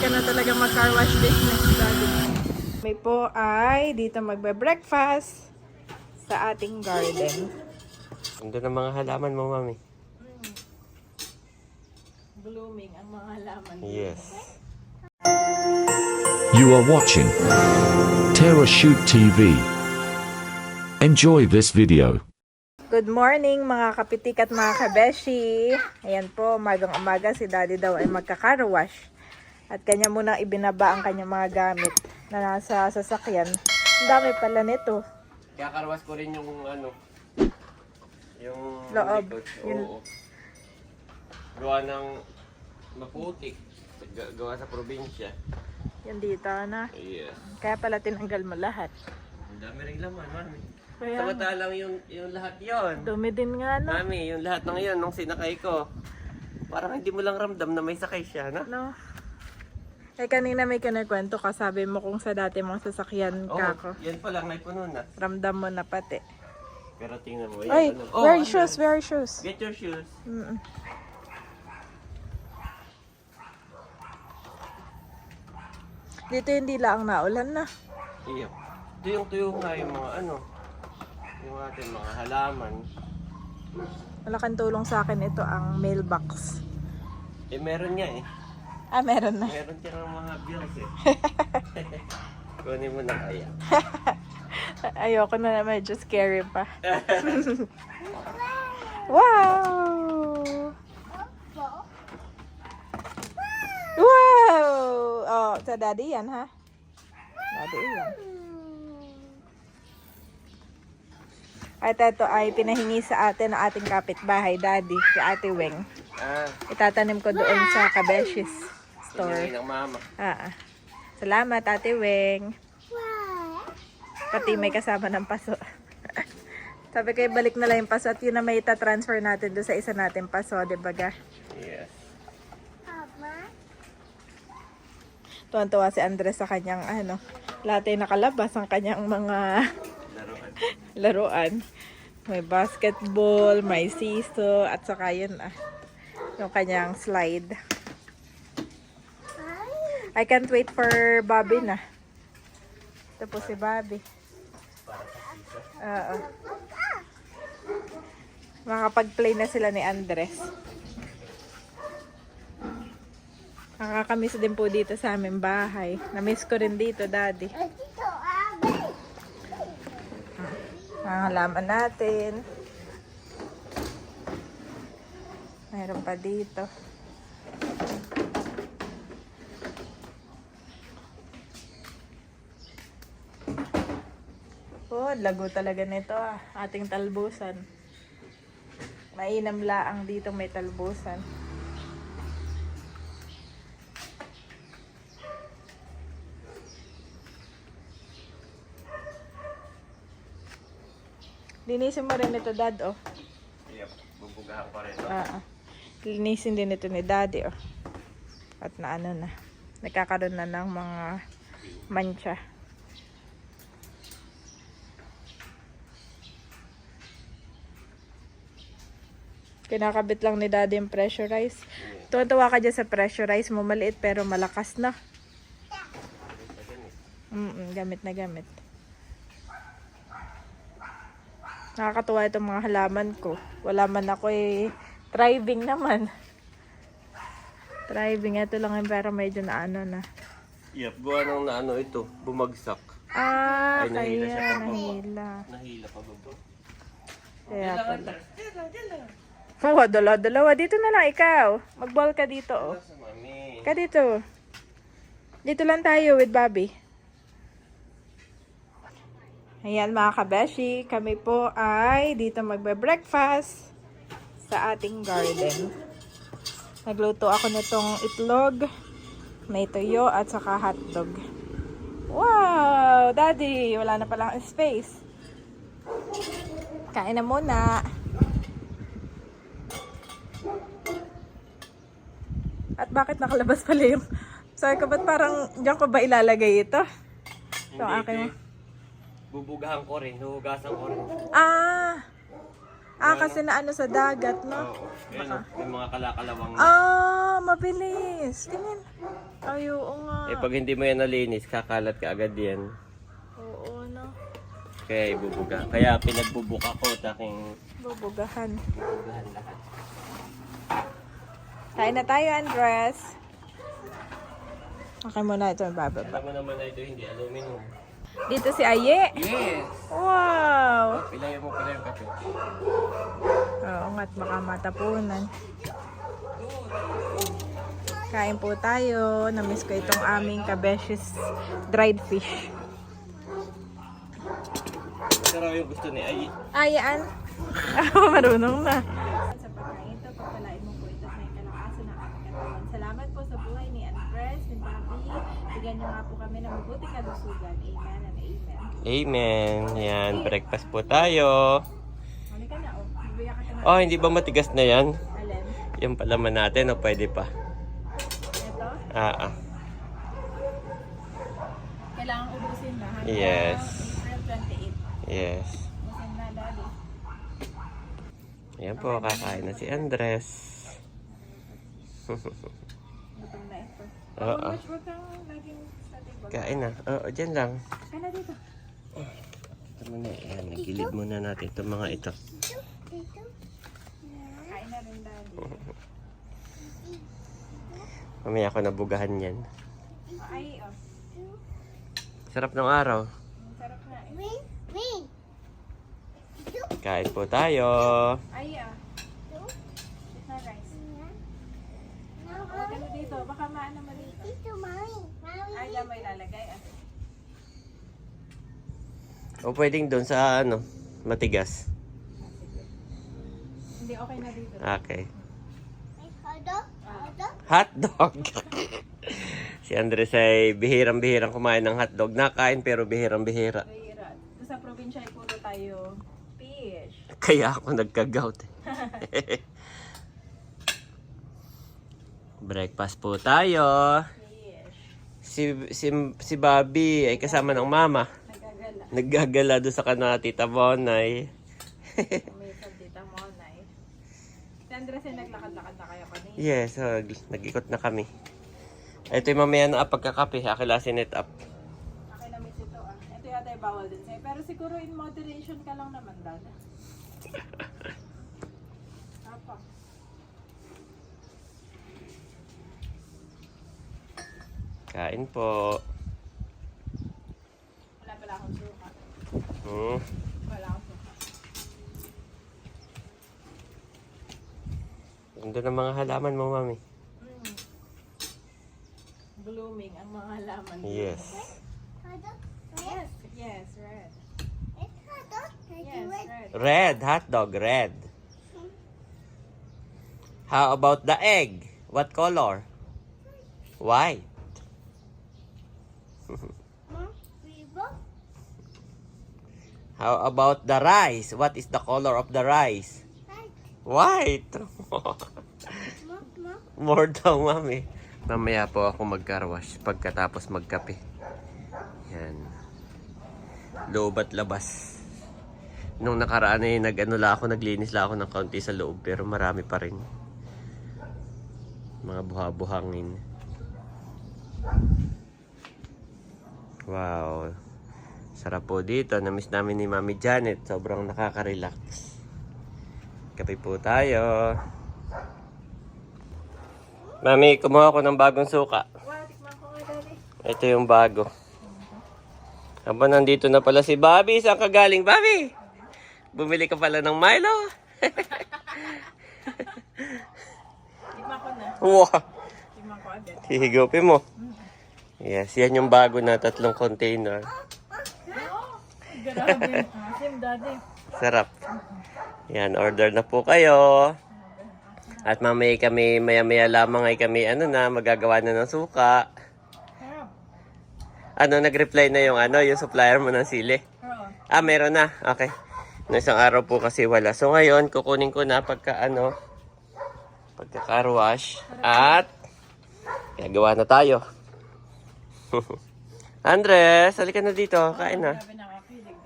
ka na talaga mag-car wash business, Daddy. May po ay dito magbe-breakfast sa ating garden. Ganda ng mga halaman mo, Mami. Blooming ang mga halaman. Yes. You are watching Terra Shoot TV. Enjoy this video. Good morning mga kapitik at mga kabeshi. Ayan po, umagang-umaga si Daddy daw ay magka-car wash. At kanya munang ibinaba ang kanyang mga gamit na nasa sasakyan. Ang dami pala nito. Kakarwas ko rin yung yung Loob. likod. Yun. Oo. Gawa ng maputik. Gawa sa probinsya. Yan dito na. Yes. Kaya pala tinanggal mo lahat. Ang dami rin laman, Mami. Kaya, Samantalang yung lahat yon. dumi din nga no. Mami, yung lahat ng yon nung sinakay ko. Parang hindi mo lang ramdam na may sakay siya, no? No. Eh kanina may kinikwento ka, sabi mo kung sa dati mong sasakyan ka ko. Yan pa lang, may puno na. Ramdam mo na pati. Pero tingnan mo, Ay, yan. wear your shoes, wear your shoes. Get your shoes. Dito hindi lang naulan na. Iyo. Tuyong-tuyo nga yung mga yung ating mga halaman. Malaking tulong sa akin ito ang mailbox. Eh, meron nga eh. Ah, meron na. Meron siya ng mga bills eh. Kunin mo na kaya. Ayoko na, medyo scary pa. Wow! Wow! Oh, sa daddy yan ha? Daddy yan. At ito ay pinahingi sa atin ng ating kapitbahay, Daddy, si Ate Weng. Itatanim ko doon sa Kabeshis store. Hinihingi ng mama. Salamat, Ate Weng. Pati may kasama ng paso. Sabi ko, balik na lang yung paso at yun na may ita-transfer natin doon sa isa natin paso, di ba ga? Yes. Tuwan-tuwa si Andres sa kanyang lahat ay nakalabas ang kanyang mga laruan. May basketball, may siso, at saka yun yung kanyang slide. I can't wait for Bobby na. Ito po si Bobby. Makapag-play na sila ni Andres. Nakakamiss din po dito sa aming bahay. Namiss ko rin dito, Daddy. Ang halaman natin. Mayroon pa dito. Oh, lago talaga nito ating talbusan. Mainam laang dito may talbusan. Linisin mo rin ito, Dad, oh. Yep, bubugahan ko rin. Linisin din ito ni Daddy, oh. At na nagkakaroon na ng mga mancha. Kinakabit lang ni Daddy yung pressurize. Tuwa-tuwa ka dyan sa pressurize mo. Maliit pero malakas na. Gamit na gamit. Nakakatuwa itong mga halaman ko. Wala man ako thriving naman. Thriving. Ito lang yung pero medyo na na. Yep, gawa ng ito, bumagsak. Ay, nahila siya kaya pa nahila. Nahila pa baba. Kaya pala. Oh, dalawa. Dito na lang ikaw. Mag-ball ka dito, oh. Sa mami. Ka dito. Dito lang tayo with Bobby. Ayan mga kabeshi, kami po ay dito magbe-breakfast sa ating garden. Nagluto ako nitong itlog, may tuyo at saka hotdog. Wow! Daddy, wala na palang space. Kain na muna. At bakit nakalabas pala yung... Sabi ko, ba't parang diyan ko ba ilalagay ito? So, akin bubugahan ko rin, huhugasan ko rin. Kasi na sa dagat, no? Oo. May mga kalakalawang Mabilis. Tingin. Ay, oo nga. Eh pag hindi mo yan nalinis, kakalat ka agad yan. Oo, no. Kaya ibubuga. Kaya pinagbubuka ko, taking Bubugahan. bubugahan lahat. Kain na tayo, Andres. Okay muna ito, bababa. Alam mo naman na ito hindi aluminum. Dito si Aye. Yes! Wow! Pilayan mo pala yung kape. Oo nga't baka matapunan. Kain po tayo. Namiss ko itong aming kabeshis dried fish. Ito raw yung gusto ni Ay. Ayaan. Marunong na. Sa pagkain ito, pagpalain mo po ito sa kalakasan ng ating katawan. Salamat po sa buhay ni Andres, ni Bobby. Bigyan niyo nga po kami ng mabuting kalusugan. Amen and amen. Amen. Yan, breakfast po tayo. Halika na, oh. Bibigyan ka na. Oh, hindi ba matigas na yan? Alin? Yung palaman natin, o pwede pa? Ito? Kailangan ubusin na. Hanggang Yes. April 28. Yes. Ubusin na, Daddy. Ayan po, kakain na si Andres. Gutom na ito. Oo. Huwag kang laging sa table. Kain na. Oo, dyan lang. Kain na dito. Ito muna, ayan, nagilid muna natin itong mga ito. Kain na rin, Daddy. Mamaya ako nabugahan yan. Ay, oh. Sarap ng araw. Ang sarap na eh. Kain po tayo. Ay, ah. It's not rice. Huwag ka na dito. Baka maano mo dito. Ay, dyan mo ilalagay, ah. O pwedeng doon sa ano, matigas. Hindi, okay na dito. Okay. Hotdog. Si Andres ay bihirang-bihirang kumain ng hotdog. Nakain pero bihirang-bihira. Kaya, sa probinsya ay puro tayo fish. Kaya ako nagka-gout. Breakfast po tayo. Fish. Si Bobby ay kasama ng mama. Nagagala. Naggagala doon sa kanila Tita Bonay. Umisap dito mo, Nay. Si Andres ay naglakad-lakad na kayo kanina. Yes, nag-ikot na kami. Ito yung mamaya na pagkakape. Akilasin it up. Akin na miss ito, ah. Ito yata ay bawal din sa'yo. Pero siguro in moderation ka lang naman, Dada. Apa. Kain po. Wala pala akong suka. Wala akong suka. Ganda ng mga halaman mo, mami. Blooming ang mga halaman. Yes. Yes, yes, red. Yes, red. Red, hotdog, red. How about the egg? What color? White. How about the rice? What is the color of the rice? White. More daw, mami. Mamaya po ako mag-carwash pagkatapos magkape. Yan. Loob at labas. Nung nakaraan ay naglinis lang ako ng kaunti sa loob pero marami pa rin. Mga buha-buhangin. Wow. Sarap po dito. Namiss namin ni Mami Janet. Sobrang nakaka-relax. Kape po tayo. Mami, kumuha ako ng bagong suka. Wow, tikman ko nga, Daddy. Ito yung bago. Aba, nandito na pala si Bobby. Saan ka galing, Bobby? Bumili ka pala ng Milo. Tikman ko na. Wow. Tikman ko agad. Hihigupin mo. Yes, yan yung bago na 3 container. Grabe. Asim, Daddy. Sarap. Yan, order na po kayo. At mamaya kami, maya-maya lamang ay kami, magagawa na ng suka. Nag-reply na yung yung supplier mo ng sili. Oo. Meron na. Okay. No, isang araw po kasi wala. So ngayon, kukunin ko na pagka-car wash. At, gagawa na tayo. Andres, halika na dito. Kain na. Grabe nakakilig.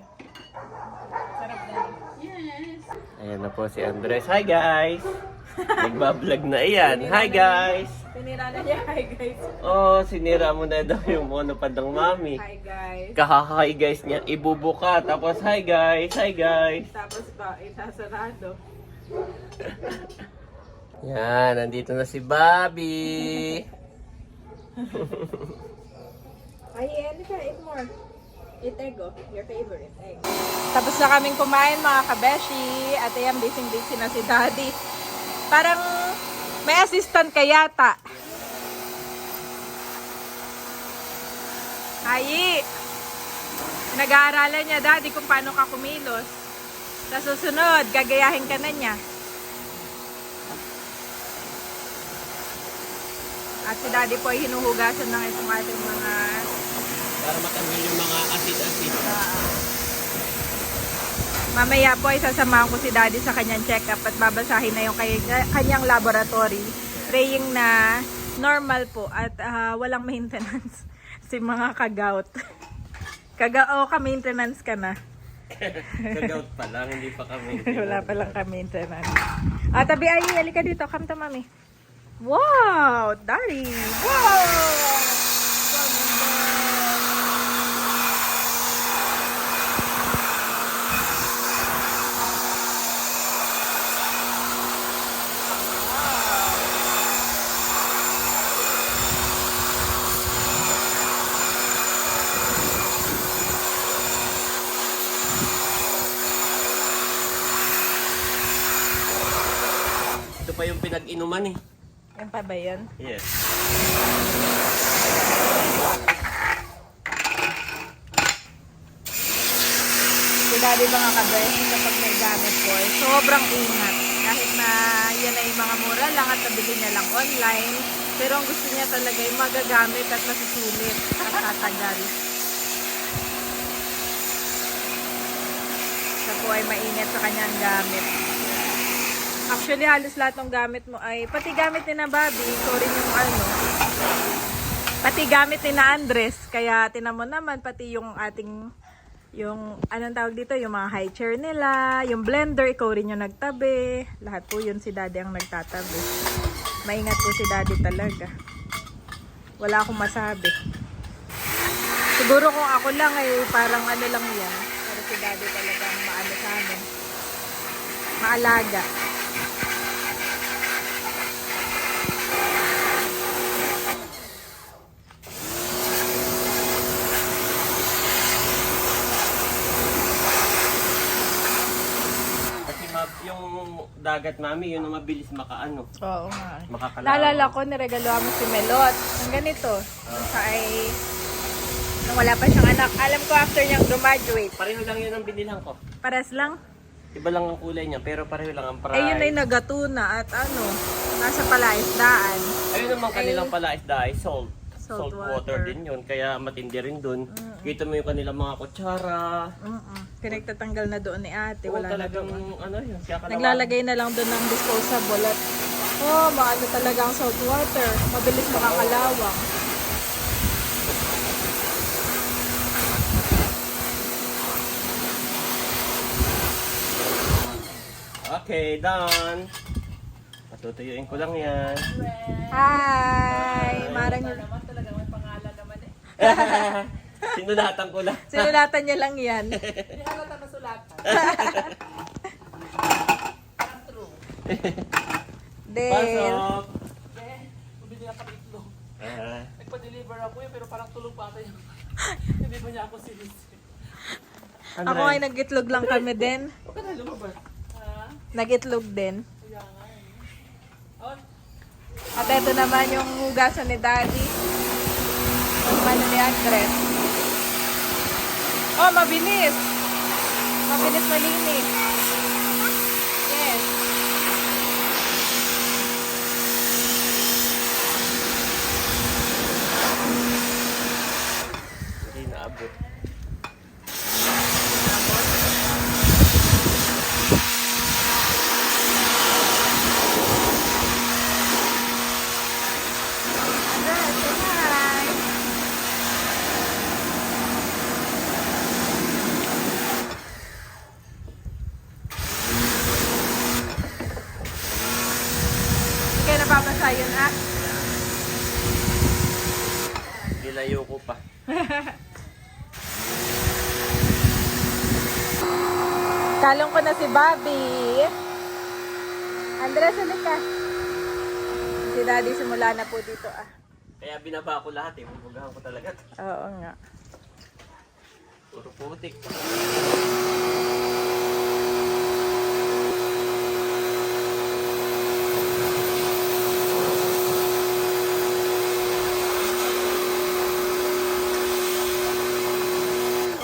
Sarap, Daddy. Yes. Ayan na po si Andres. Hi guys! Nagbablog na iyan. Hi guys! Sinira na niya. Hi guys. Oh, sinira mo na daw yung monopod ng mami. Hi guys. Kahahay guys niya, ibubuka. Tapos, hi guys, hi guys. Tapos ba, isasarado. Yan, nandito na si Bobby. Ay, Elika, eat more. Eat egg, oh. Your favorite egg. Tapos na kaming kumain, mga kabeshi. At ayan, busy-busy na si Daddy. Parang may assistant ka yata. Ayi! Nag-aaralan niya, Daddy, kung paano ka kumilos. Sa susunod, gagayahin ka na niya. At si Daddy po ay hinuhugasan ng itong ating mga... Para matanggal yung mga acid-acid. Mamaya po ay sasamahan ko si Daddy sa kanyang check-up at babasahin na yung kanyang laboratory. Praying na normal po at walang maintenance si mga ka-gout. Ka-maintenance ka na. Kagaut pa lang, hindi pa kami. Wala pa lang ka-maintenance. Tabi ay, halika dito. Come to Mami. Wow! Daddy! Wow! Ito pa yung pinag-inuman eh. Yan pa ba yun? Yes. Si Daddy mga kabeshi kapag may gamit po ay sobrang ingat. Kahit na yan ay mga mura lang at nabili niya lang online. Pero ang gusto niya talaga ay magagamit at masusulit at tatagal. Siya po ay maingat sa kanyang gamit. Actually, halos lahat ng gamit mo ay, pati gamit ni na Bobby, sorry yung pati gamit ni na Andres, kaya tinan mo naman, pati yung ating, yung, anong tawag dito, yung mga high chair nila, yung blender, ikaw rin yung nagtabi, lahat po yun si Daddy ang nagtatabi. Maingat po si Daddy talaga. Wala akong masabi. Siguro kung ako lang ay parang ano lang yan, pero si Daddy talaga ang maano sa amin. Maalaga. Yung dagat, mami, yun ang mabilis makaano. Oo nga. Makakalawa. Naalala ko, niregaloan mo si Melot. Ang ganito. Nung siya ay... Nung wala pa siyang anak. Alam ko after niyang graduate. Pareho lang yun ang binilhan ko. Pares lang. Iba lang ang kulay niya, pero pareho lang ang price. Eh yun ay nagatuna at ano, nasa palaisdaan. Ayun naman kanilang pala isda ay salt. Salt Water water. din yun, kaya matindi rin dun. Kita mo yung kanilang mga kutsara. Pinagtatanggal na doon ni ate. Oo, Wala na talagang doon. ano yun. Kaya kalawa. Naglalagay na lang doon ng disposable at maano talaga ang salt water. Mabilis makakalawang. Okay, done. Patutuyuin ko lang yan. Hi! Marang yun. Sinulatan ko lang. Sinulatan niya lang yan. Then, Pasok! Bumili na kami itlog. Ah, Nagpa-deliver ako yun, pero parang tulog pa ata yun. Hindi mo niya ako sinisi. ako ay nag-itlog lang kami din. Huwag ka na lumabas. Ha? Nag-itlog din. Kaya nga eh. Oh, At ito naman yung hugasan ni Daddy. Yung ano ni Andres. Oh, mabilis. Mabilis malinis. Yes. hindi naabot. Andres, say hi. Hindi kayo nababasa yun, ah? nilayo ko pa. Kalong ko na si Bobby. Andres, halika. Si Daddy simula na po dito ah. Kaya binaba ko lahat eh. Bubugahan ko talaga. Oo nga. Puro putik.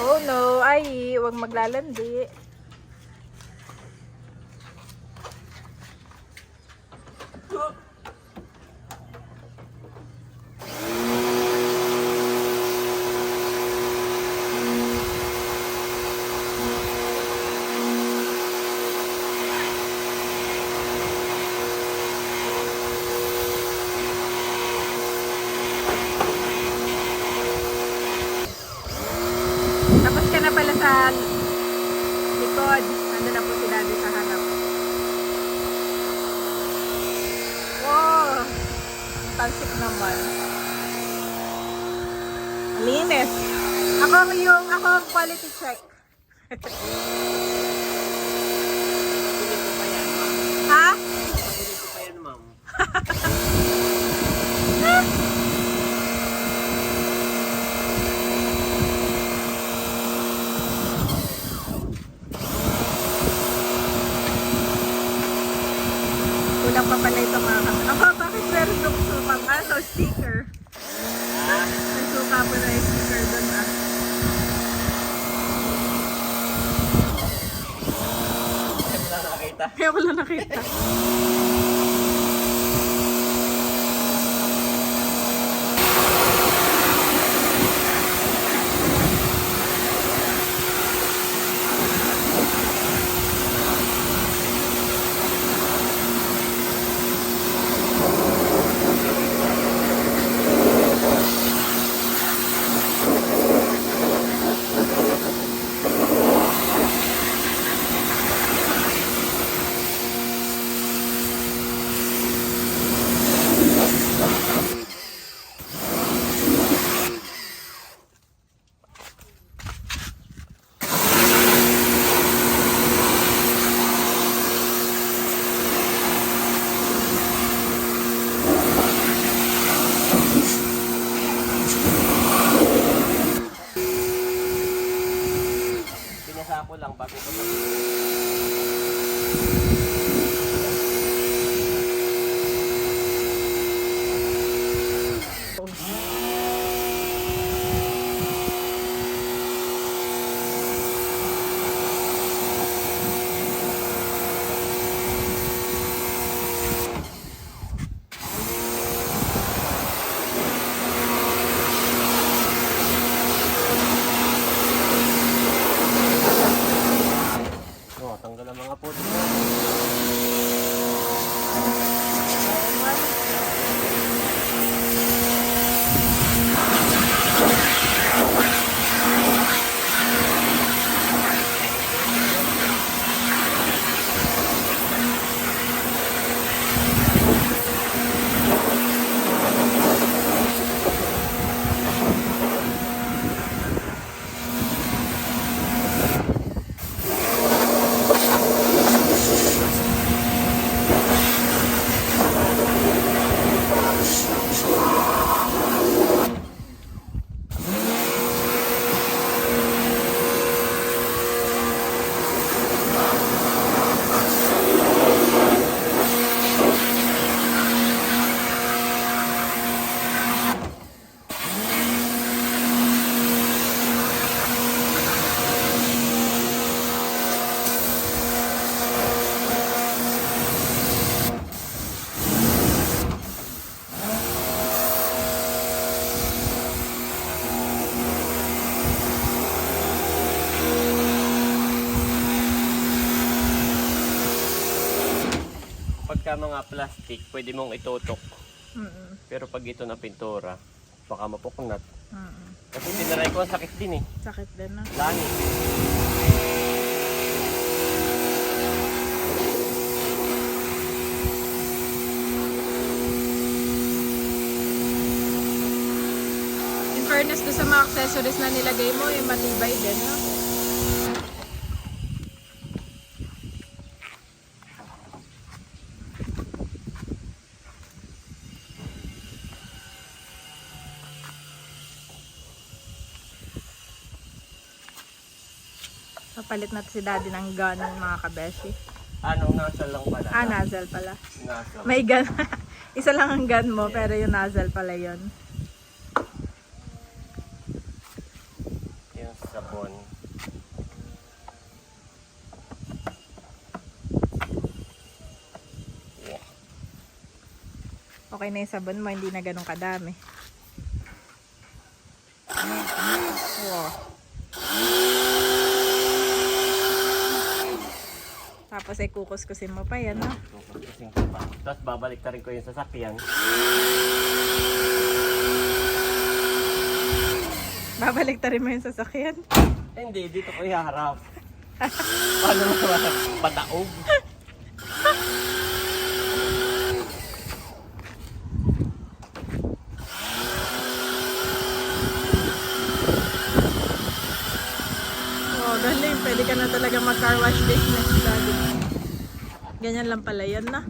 Oh no, ay, huwag maglalandi. Tapos ka na pala sa likod. Nandun na po si Daddy sa harap. Wow! Ang tansik naman. Ang linis. Ako ang quality check. Ha? Pabili ko pa yan, ma'am. Kulang pa pala ito mga kami. Ako, bakit meron yung suka? So, sticker. May suka po na yung sticker doon ah. Wala nakakita. Kaya ko lang nakita. Pinasa ko lang bago ko na. Oh, tanggal ang mga putik. Pagka mga plastic, pwede mong itutok. Pero pag ito na pintura, baka mapuknat. Kasi tinaray ko, ang sakit din eh. Sakit din na. Langit. fairness do sa mga accessories na nilagay mo, yung matibay din, no? Papalit natin si daddy ng gun, mga kabeshi. Anong nasa lang pala? Ah, nozzle pala. Nasa. May gun. Isa lang ang gun mo, pero yung nozzle pala yun. Yung sabon. Yeah. Okay na yung sabon mo, hindi na ganun kadami. Wow. Tapos ay kukuskusin mo pa yan, no? Kukuskusin ko pa. Tapos babalik na rin ko yung sasakyan. Babalik ta rin mo yung sasakyan. Hindi, dito ko iharap. Paano mo padaog? Oh, galing. Pwede ka na talaga mag-car wash business, daddy. Ganyan lang pala yan, na.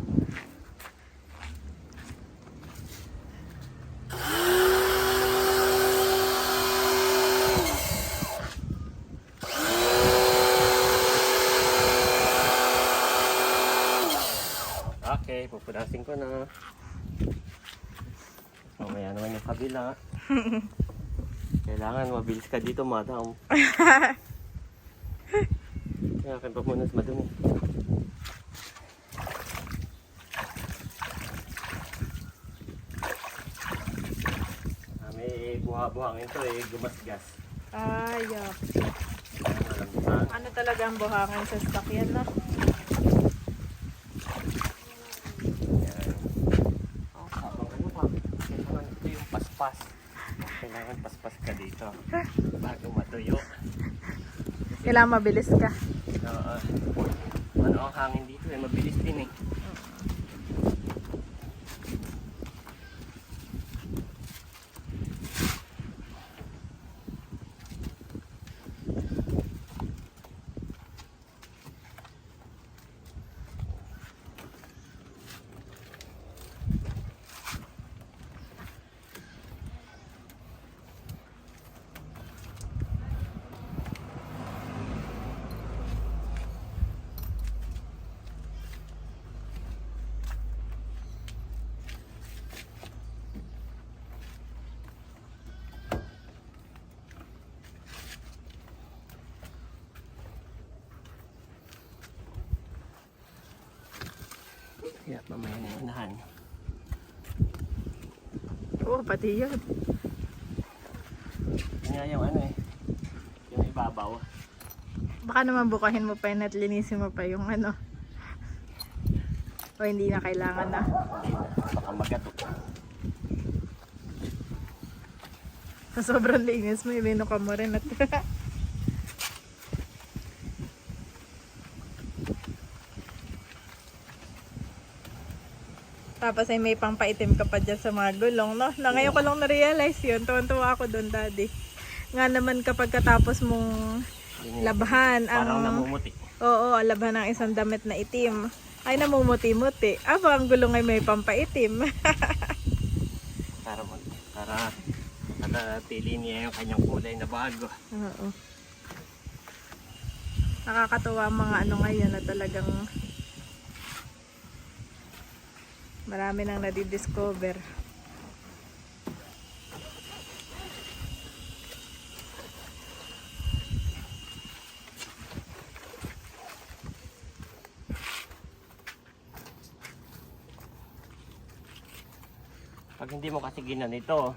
Okay, pupunasin ko na. Mamaya naman yung kabila. Kailangan mabilis ka dito, madam. Kaya akin papunas madumi. May buha-buhangin to eh, gumasgas. Ayak. Malamsan. Ano talaga ang buhangin sa stock yan, no? Habang ano pa, kailangan ito yung paspas. Kailangan paspas ka dito bago matuyo. Kailangan mabilis ka. Ano ang hangin dito eh, mabilis din eh. Kaya mamaya na yung unahan. Oo, pati yun. Kanya yung ano eh, yung ibabaw. Baka naman bukahin mo pa yun at linisin mo pa yung ano. O hindi na kailangan na. Hindi na, baka magatok. Sa sobrang linis mo, ibinuka mo rin at tapos ay may pampaitim ka pa dyan sa mga gulong, no? Na ngayon ko lang na-realize yun. Tuwan-tuwa ako doon, daddy. Nga naman kapag katapos mong labhan Parang ang... namumuti. Oo, labhan ang isang damit na itim. Ay, namumuti-muti. Aba, ang gulong ay may pampaitim. Para pili niya yung kanyang kulay na bago. Oo. Nakakatuwa ang mga ano ngayon na talagang marami nang nadidiscover. Pag hindi mo kasi ginanito,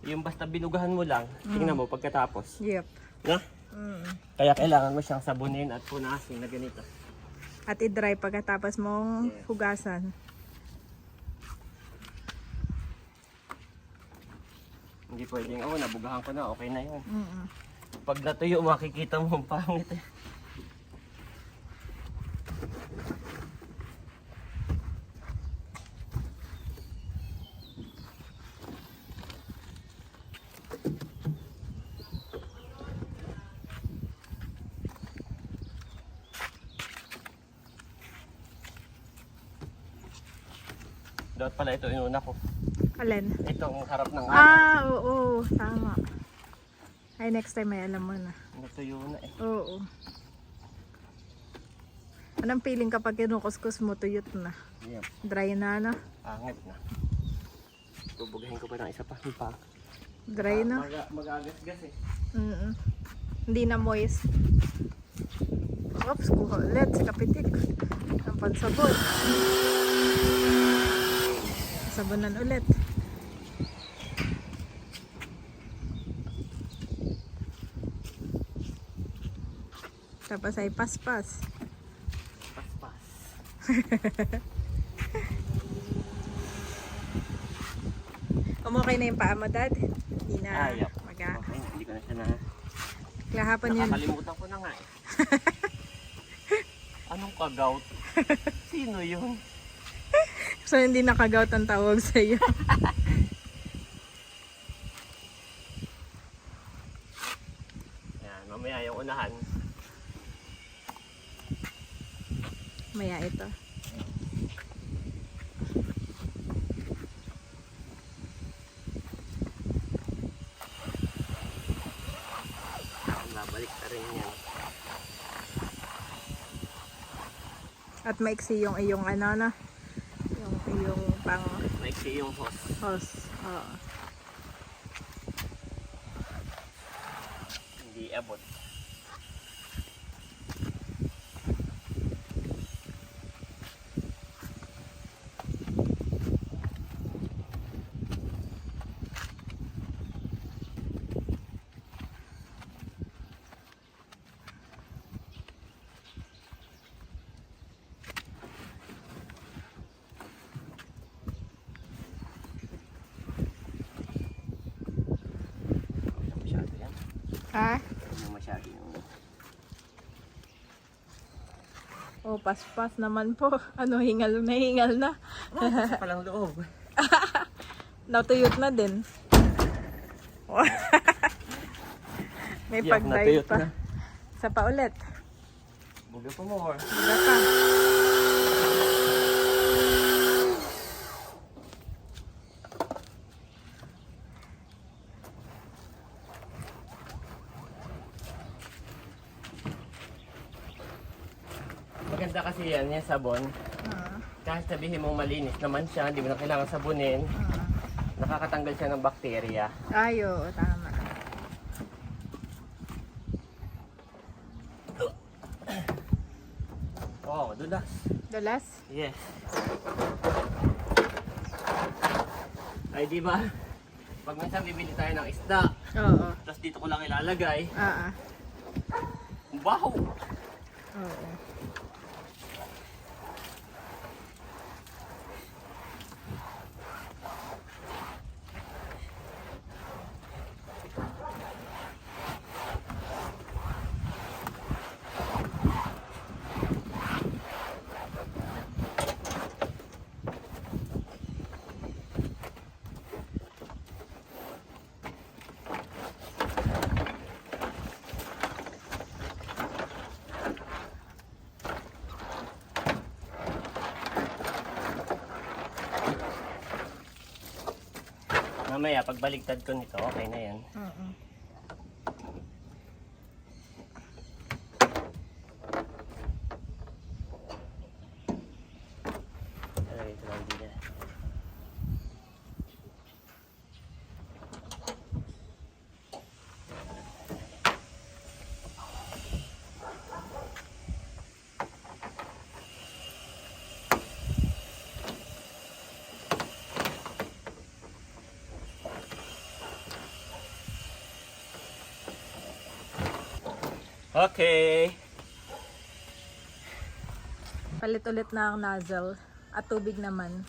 yung basta binugahan mo lang, tingnan mo pagkatapos. Yep. Na? Kaya kailangan mo siyang sabunin at punasin na ganito. At i-dry pagkatapos mong hugasan. Hindi pwedeng, nabugahan ko na, okay na yun. Pag natuyo, makikita mo ang pangit eh. Dapat pala ito inuna ko. Alin? Itong harap ng Ah, oo. Tama. Ay, next time may alam mo na. Natuyo na eh. Oo. Anong feeling kapag kinukuskus mo, tuyot na? Yep. Dry na, no? Angit na. Bubugahin ko pa ng isa pa. Dry na? Mag-agas-gas eh. Hindi na moist. Oops, kuha ulit si Kapitik. Ang pansabon. Sabunan ulit. Tapos ay paspas. Paspas. Okay na yung paa mo, Dad? Hindi na Ayop. maga. Okay, hindi ko na siya na... Kahapon yun. Nakakalimutan ko na nga eh. Anong ka-gout? Sino yun? So hindi nakagout ang tawag sa iyo. Yan, mamaya yung unahan. Maya ito. Babalik na rin yan. At maiksi yung iyong ano na. Yung iyong pang Maiksi yung hose. hose. Oo. Hindi abot. Masyado yan. Ha? Hindi masyado yung... Oh, paspas naman po. Ano, hingal na hingal na. Isa palang loob. Natuyot na din. May Yak, pag-dye natuyot pa. na. Sa pa ulit. Buga pa more. Buga pa. Maganda kasi yan, yung sabon. Kahit sabihin mong malinis naman siya, hindi mo na kailangan sabunin. Nakakatanggal siya ng bakterya. Ay, oo, tama. Oo, dulas. Dulas? Yes. Ay, di ba? Pag minsan bibili tayo ng isda, Oo. tapos dito ko lang ilalagay, Oo. baho. Oo. Mamaya, pag baligtad ko nito, okay na yan. Oo. Pero ito lang din yan. Okay. Palit ulit na ang nozzle. At tubig naman.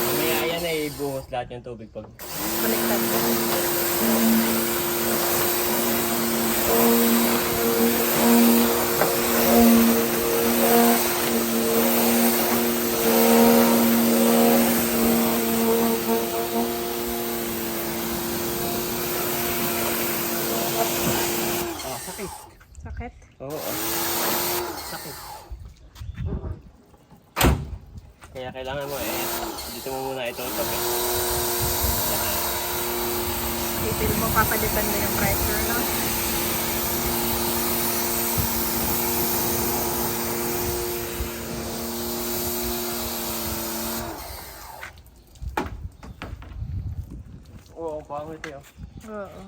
Mamaya yan ay buhos lahat yung tubig pag... Baliktad. Sakit. Oo. Sakit. Kaya kailangan mo dito mo muna ito eh. Detail mo, papalitan mo yung pressure, no? Oo, pangit yun. Oo.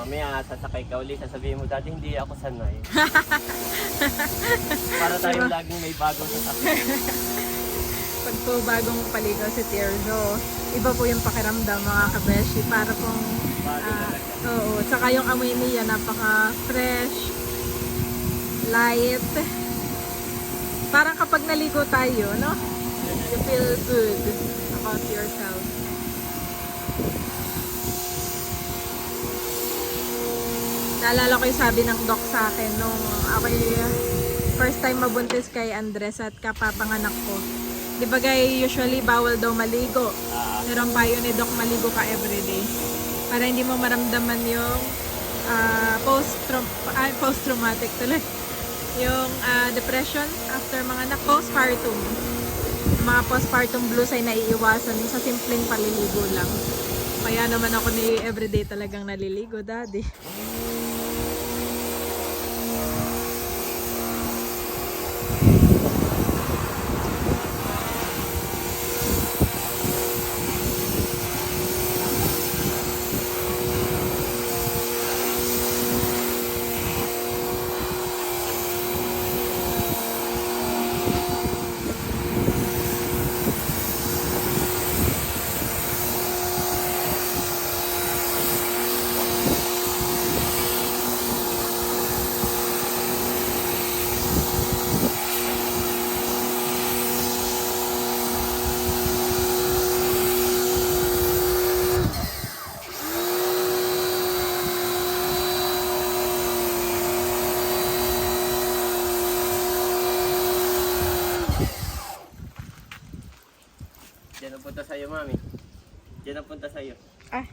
Mamaya sasakay ka uli, sasabihin mo dati hindi ako sanay. Para tayo laging may bagong sasakay. Pag po bagong paligaw si Tirjo, iba po yung pakiramdam mga kabeshi. Para pong, oo, tsaka yung amoy niya napaka-fresh, light. Parang kapag naligo tayo, no? You feel good about yourself. Naalala ko yung sabi ng doc sa akin nung ako first time mabuntis kay Andres at kapapanganak ko. Di ba usually bawal daw maligo. Pero ang payo ni doc, maligo ka everyday. Para hindi mo maramdaman yung post-traumatic tuloy. Yung depression after mga anak, postpartum. Mga postpartum blues ay naiiwasan sa simpleng paliligo lang. Kaya naman ako ni everyday talagang naliligo, daddy. Diyan ang punta sa'yo, mami. Diyan ang punta sa'yo. Ah.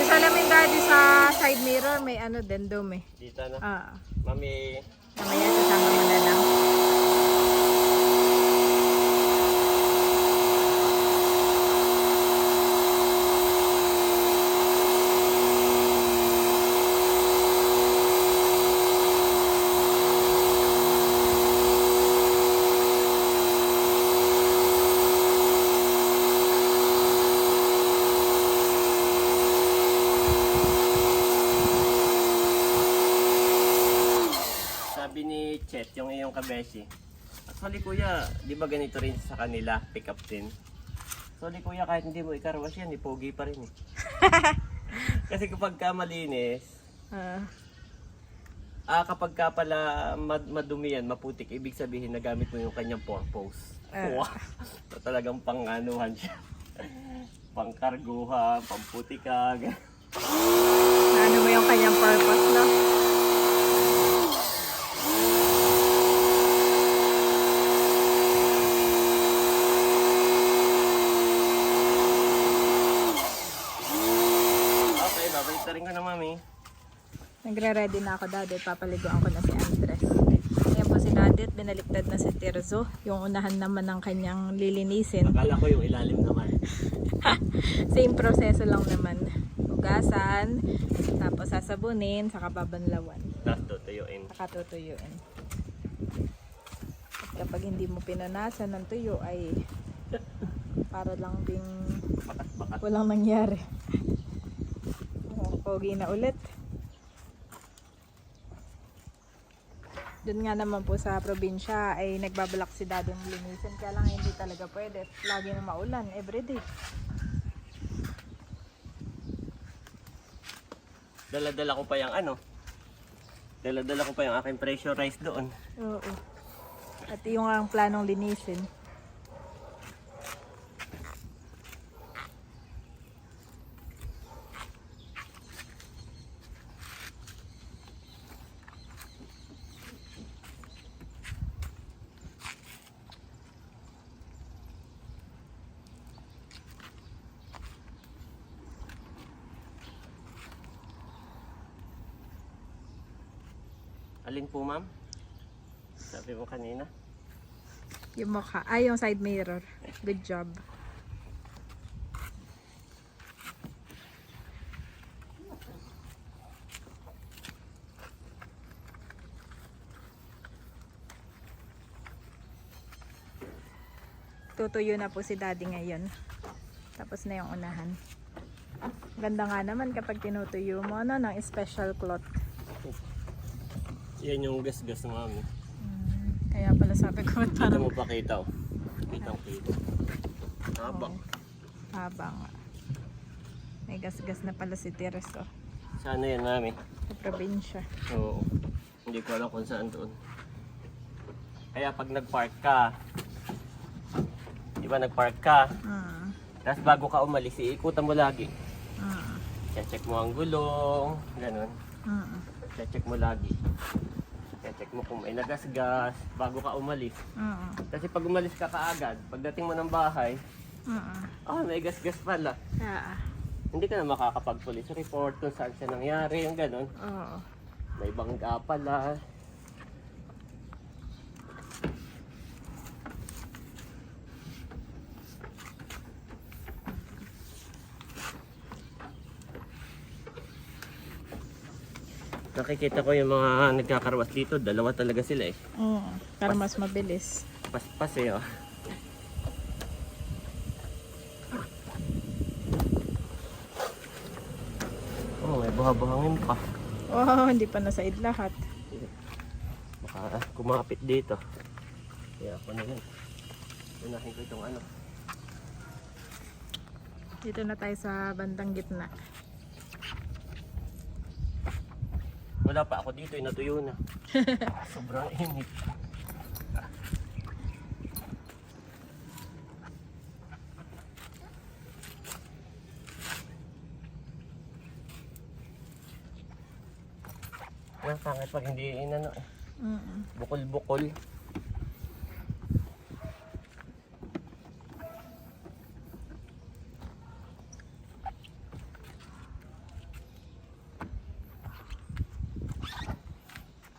Salamin daddy sa side mirror may ano din dome. Dito na. Mamaya Mami, kasama mo na lang. sabi ni Chet, yung iyong kabeshi, actually kuya, di ba ganito rin sa kanila, pick up din? Actually kuya, kahit hindi mo ikarwas yan, pogi pa rin eh. Kasi kapag ka malinis, kapag ka pala madumi yan, maputik, ibig sabihin nagamit mo yung kanyang purpose. Wow! Talagang pang-anuhan siya. Pang-karguha, pang-putikag. Ano mo yung kanyang purpose, no? Okay, babalik na rin ko na mami. Nagre-ready na ako, daddy. Papaliguan ko na si Andres. Ayan po si daddy. ulit, binaliktad na si Tirzo. Yung unahan naman ng kanyang lilinisin. Akala ko yung ilalim naman. Same proseso lang naman. Hugasan, tapos sasabunin, saka babanlawan. Tapos tutuyuin. Saka tutuyuin. At kapag hindi mo pinanasan ng tuyo ay para lang ding Bakat-bakat. walang nangyari. Pogi na ulit. Doon nga naman po sa probinsya ay nagbabalak si daddy ng linisin. Kaya lang hindi talaga pwede. Lagi na maulan, everyday. Dala-dala ko pa yung ano. Dala-dala ko pa yung aking pressurized doon. Oo. At yung ang planong linisin. Alin po, ma'am? Sabi mo kanina. Yung mukha. Ay, yung side mirror. Good job. Tutuyo na po si daddy ngayon. Tapos na yung unahan. Ganda nga naman kapag tinutuyo mo ano, ng special cloth. Yan yung gas-gas, ma'am. Kaya pala sabi ko Kita parang mo pa kita, oh. Kitang-kita. Habang. habang. May gas-gas na pala si Tirzo Sana yan, mami. sa probinsya. Oo. Hindi ko alam kung saan doon. Kaya pag nag-park ka, di ba nag-park ka, tapos bago ka umalis, iikutan mo lagi. Check mo ang gulong, ganun. Check mo lagi. Check mo kung may nagasgas bago ka umalis. Kasi pag umalis ka kaagad, pagdating mo ng bahay, may gasgas pala. Hindi ka na makakapag-police report kung saan siya nangyari, yung ganun. Oo. May bangga pala. Nakikita ko yung mga nagkakarwas dito, dalawa talaga sila eh. Oo. Para mas mabilis. Paspas eh oh. Oh, may buha-buhangin pa. Oh, hindi pa nasaid lahat. Baka kumapit dito. Kaya ako na yun. Unahin ko itong ano. Dito na tayo sa bandang gitna. Wala pa ako dito, natuyo na. Sobrang init. Ang pangit pag hindi inano eh. Bukol-bukol.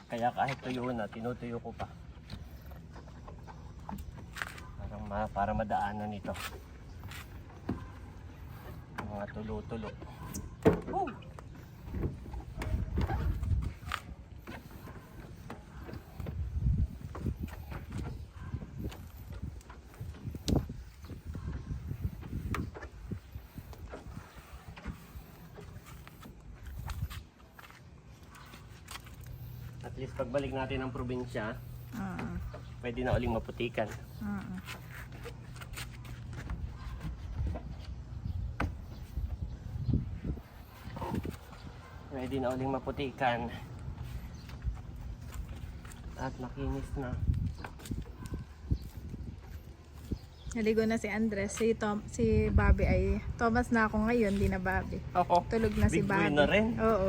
Kaya kahit tuyo na, tinutuyo ko pa. Para madaanan ito. Mga tulo-tulo. Woo! At least pagbalik natin ng probinsya, pwede na uling maputikan. Pwede na uling maputikan. At makinis na. Naligo na si Andres. Si Bobby ay Thomas na ako ngayon, di na Bobby. Oo. Tulog na si Big Bobby. boy na rin. Oo.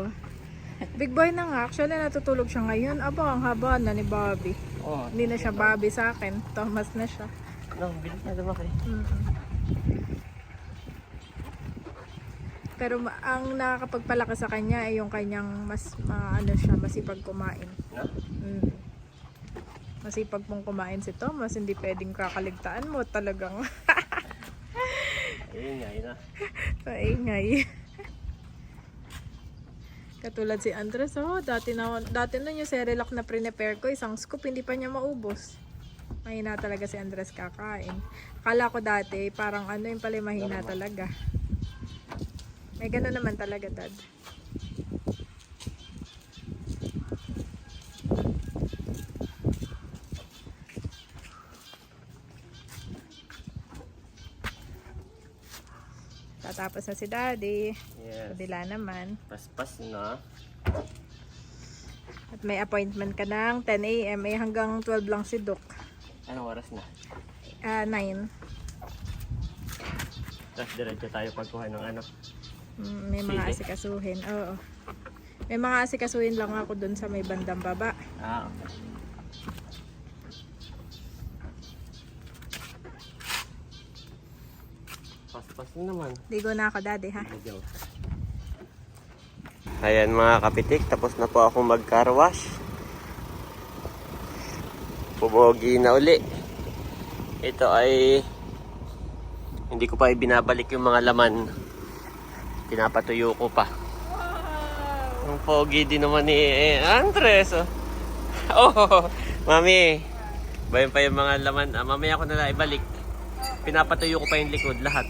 Big boy na nga. Actually, natutulog siya ngayon. Aba, ang haba na ni Bobby. Oh, Hindi na siya Bobby sa akin. Thomas na siya. no, bilis na lumaki. Pero ang nakakapagpalaki sa kanya ay yung kanyang mas ano siya, masipag kumain. No? Masipag pong kumain si Thomas, hindi pwedeng kakaligtaan mo talagang. Ingay na. Paingay. Katulad si Andres, dati na yung Cerelac na prepare ko, isang scoop, hindi pa niya maubos. Mahina talaga si Andres kakain. Akala ko dati, parang yung pala mahina talaga. May gano'n naman talaga, Dad. Tatapos na si Daddy. Yes. Kabila naman. Paspas na. At may appointment ka ng 10 a.m. Hanggang 12 lang si Doc. Anong oras na? 9. Tapos diretso tayo pagkuha ng ano. May mga Sili? asikasuhin. Oo. May mga asikasuhin lang ako dun sa may bandang baba. Okay. Paspas na naman. Ligo na ako, Daddy, ha? Ayan mga kapitik, tapos na po ako mag-car wash. Pumogi na uli. Ito ay hindi ko pa ibinabalik yung mga laman. Pinapatuyo ko pa. Ang pogi din naman ni Andres. Oh, mami. Bayan pa yung mga laman. Mamaya ko na lang ibalik. Pinapatuyo ko pa yung likod lahat.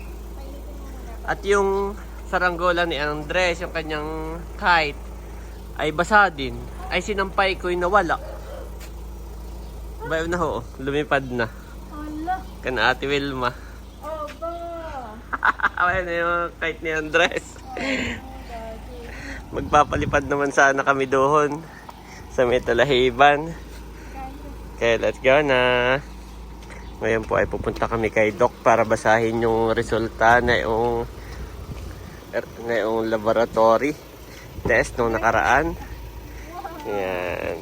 At yung saranggola ni Andres, yung kanyang kite, ay basa din. Ay sinampay ko yung nawala. Bayo na ho, lumipad na. Ala! Kana Ate Wilma. Aba! Ayan na yung kite ni Andres. Magpapalipad naman sana kami doon sa may Talahiban. Okay, let's go na. Ngayon po ay pupunta kami kay Doc para basahin yung resulta na yung laboratory test nung nakaraan. Yan.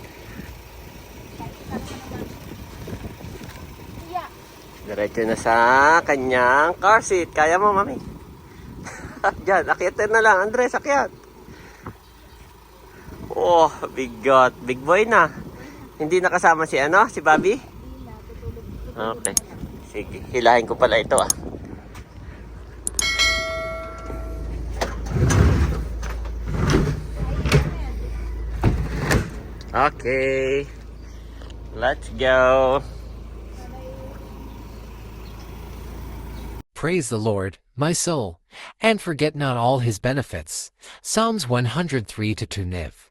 Diretso na sa kanyang car seat. Kaya mo, mami? Diyan, akyatin na lang. Andres, akyat. Oh, bigot. Big boy na. Hindi nakasama si si Bobby? Okay. Sige, hilahin ko pala ito ah. Okay. Let's go. Praise the Lord, my soul, and forget not all his benefits. Psalms 103 to 2 Niv.